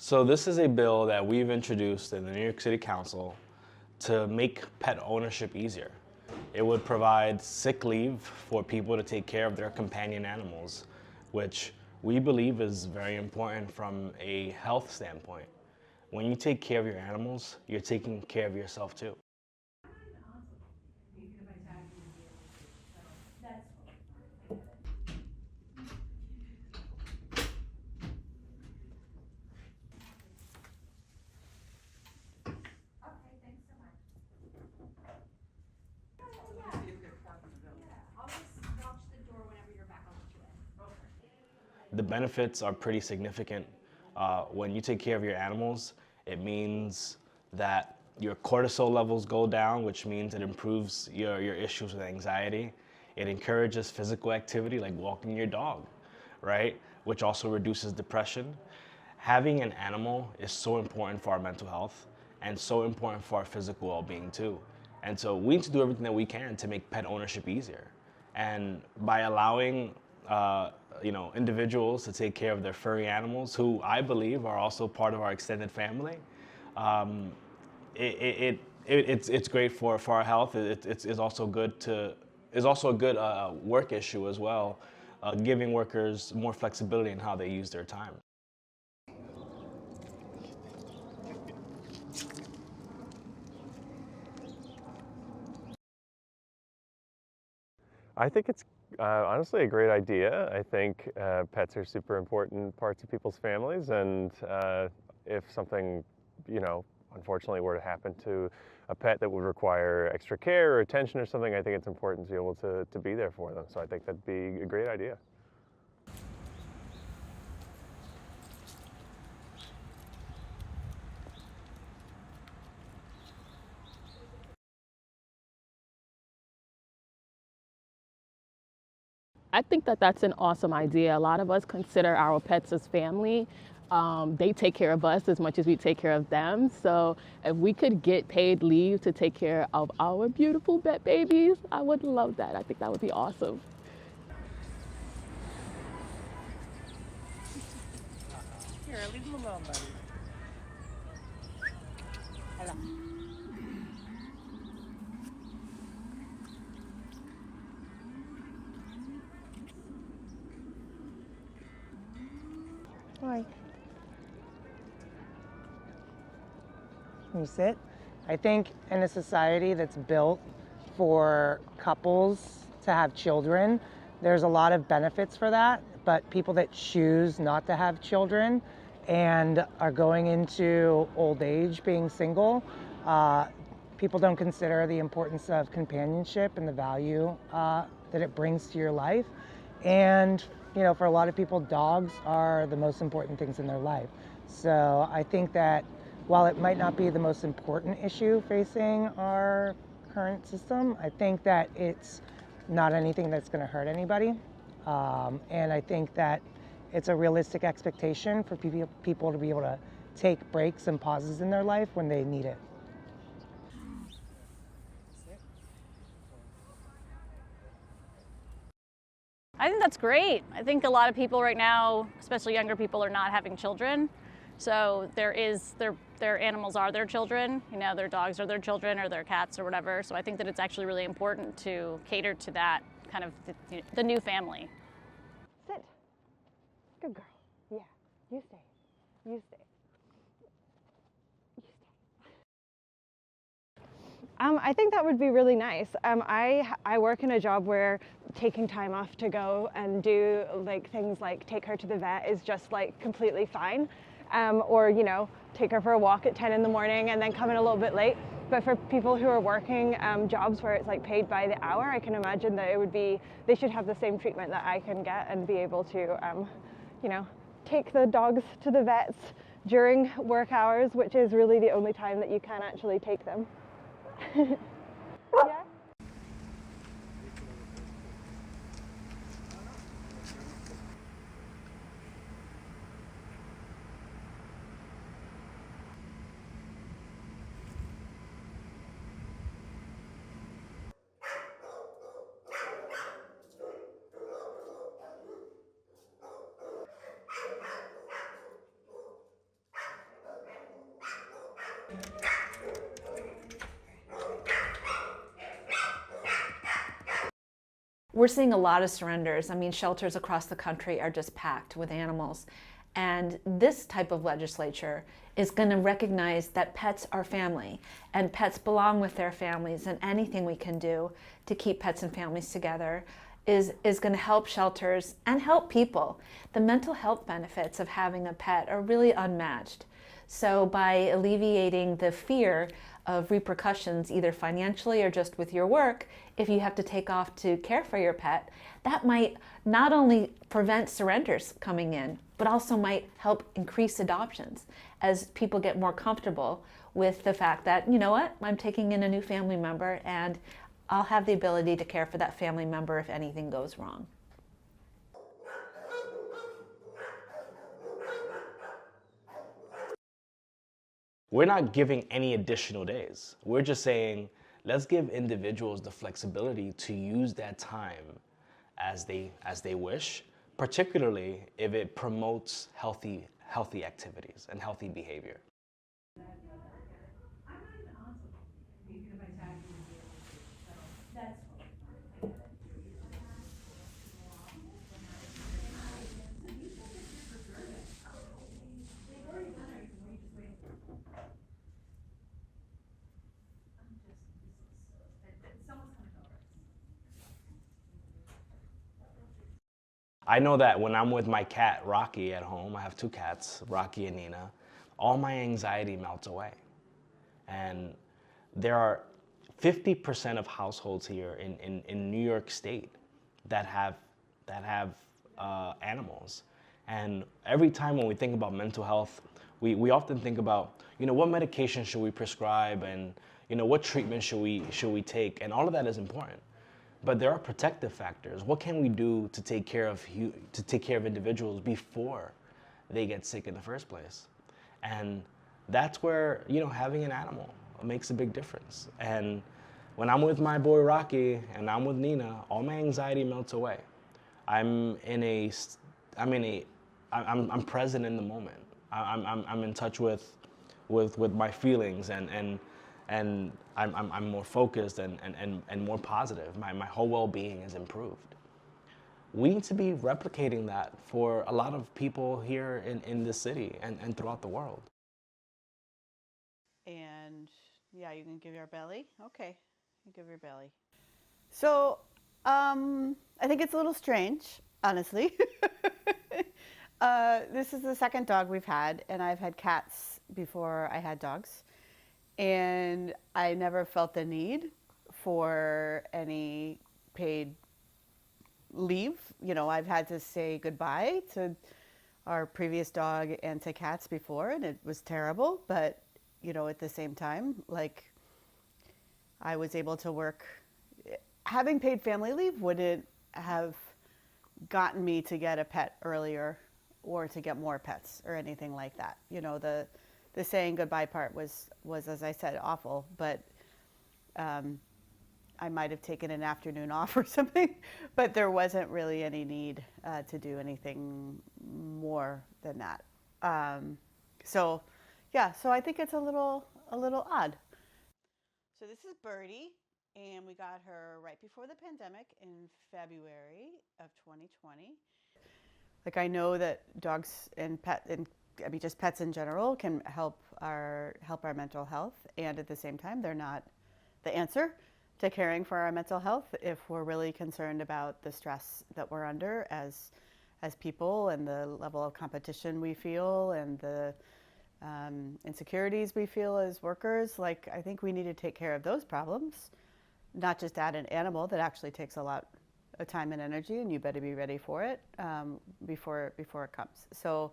So this is a bill that we've introduced in the New York City Council to make pet ownership easier. It would provide sick leave for people to take care of their companion animals, which we believe is very important from a health standpoint. When you take care of your animals, you're taking care of yourself too. The benefits are pretty significant. When you take care of your animals, it means that your cortisol levels go down, which means it improves your issues with anxiety. It encourages physical activity like walking your dog, right? Which also reduces depression. Having an animal is so important for our mental health and so important for our physical well-being too. And so we need to do everything that we can to make pet ownership easier. And by allowing individuals to take care of their furry animals, who I believe are also part of our extended family, it's great for our health. It's also good is also a good work issue as well, giving workers more flexibility in how they use their time. I think it's honestly a great idea. I think pets are super important parts of people's families, and if something, unfortunately were to happen to a pet that would require extra care or attention or something, I think it's important to be able to be there for them. So I think that'd be a great idea. I think that that's an awesome idea. A lot of us consider our pets as family. They take care of us as much as we take care of them. So if we could get paid leave to take care of our beautiful pet babies, I would love that. I think that would be awesome. Here, leave him alone, buddy. Hello. Hi. Can you sit? I think in a society that's built for couples to have children, there's a lot of benefits for that, but people that choose not to have children and are going into old age being single, people don't consider the importance of companionship and the value that it brings to your life. And for a lot of people, dogs are the most important things in their life. So I think that while it might not be the most important issue facing our current system, I think that it's not anything that's going to hurt anybody. And I think that it's a realistic expectation for people to be able to take breaks and pauses in their life when they need it. I think that's great. I think a lot of people right now, especially younger people, are not having children. So their animals are their children. Their dogs are their children or their cats or whatever. So I think that it's actually really important to cater to that kind of the new family. Sit. Good girl. Yeah. You stay. You stay. I think that would be really nice. I work in a job where taking time off to go and do things like take her to the vet is just completely fine. Or take her for a walk at 10 in the morning and then come in a little bit late. But for people who are working jobs where it's paid by the hour, I can imagine that they should have the same treatment that I can get and be able to take the dogs to the vets during work hours, which is really the only time that you can actually take them. Yeah. We're seeing a lot of surrenders. I mean, shelters across the country are just packed with animals. And this type of legislature is going to recognize that pets are family and pets belong with their families, and anything we can do to keep pets and families together is going to help shelters and help people. The mental health benefits of having a pet are really unmatched. So by alleviating the fear of repercussions, either financially or just with your work, if you have to take off to care for your pet, that might not only prevent surrenders coming in, but also might help increase adoptions as people get more comfortable with the fact that, you know what, I'm taking in a new family member and I'll have the ability to care for that family member if anything goes wrong. We're not giving any additional days. We're just saying, let's give individuals the flexibility to use that time as they wish, particularly if it promotes healthy activities and healthy behavior. I know that when I'm with my cat, Rocky, at home, I have two cats, Rocky and Nina, all my anxiety melts away. And there are 50% of households here in New York State that have animals. And every time when we think about mental health, we often think about, what medication should we prescribe, and what treatment should we take, and all of that is important. But there are protective factors. What can we do to take care of individuals before they get sick in the first place? And that's where having an animal makes a big difference. And when I'm with my boy Rocky and I'm with Nina, all my anxiety melts away. I'm present in the moment. I'm in touch with my feelings, and I'm more focused and more positive. My whole well-being is improved. We need to be replicating that for a lot of people here in this city and throughout the world. And yeah, you can give your belly. Okay, you give your belly. So I think it's a little strange, honestly. This is the second dog we've had, and I've had cats before I had dogs. And I never felt the need for any paid leave. I've had to say goodbye to our previous dog and to cats before, and it was terrible. But, at the same time, I was able to work. Having paid family leave wouldn't have gotten me to get a pet earlier or to get more pets or anything like that. The saying goodbye part was, as I said, awful, but I might have taken an afternoon off or something, but there wasn't really any need to do anything more than that. So I think it's a little odd. So this is Birdie, and we got her right before the pandemic in February of 2020. I know that dogs and just pets in general can help our mental health, and at the same time, they're not the answer to caring for our mental health if we're really concerned about the stress that we're under as people, and the level of competition we feel, and the insecurities we feel as workers. I think we need to take care of those problems, not just add an animal that actually takes a lot of time and energy, and you better be ready for it before it comes. So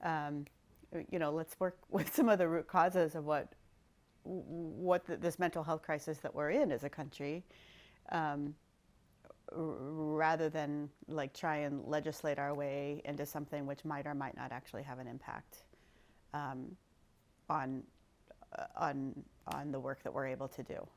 let's work with some of the root causes of what this mental health crisis that we're in as a country, rather than try and legislate our way into something which might or might not actually have an impact on the work that we're able to do.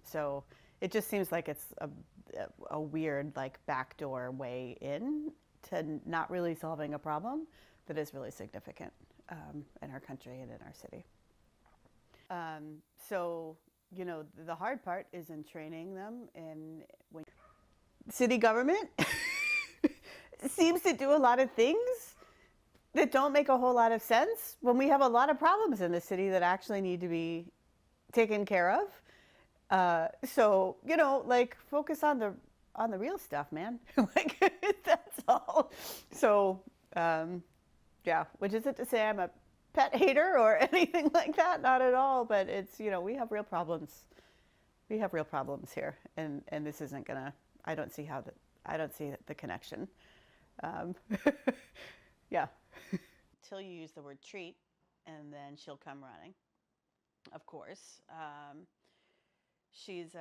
So it just seems like it's a weird backdoor way in to not really solving a problem that is really significant in our country and in our city. So, you know, the hard part is in training them. And when city government seems to do a lot of things that don't make a whole lot of sense when we have a lot of problems in the city that actually need to be taken care of. So, you know, like focus on the real stuff, man. Like that's all. So, yeah, which isn't to say I'm a pet hater or anything like that, not at all, but it's, you know, we have real problems. We have real problems here, and this isn't gonna, I don't see the connection. Yeah. Till you use the word treat, and then she'll come running, of course. She's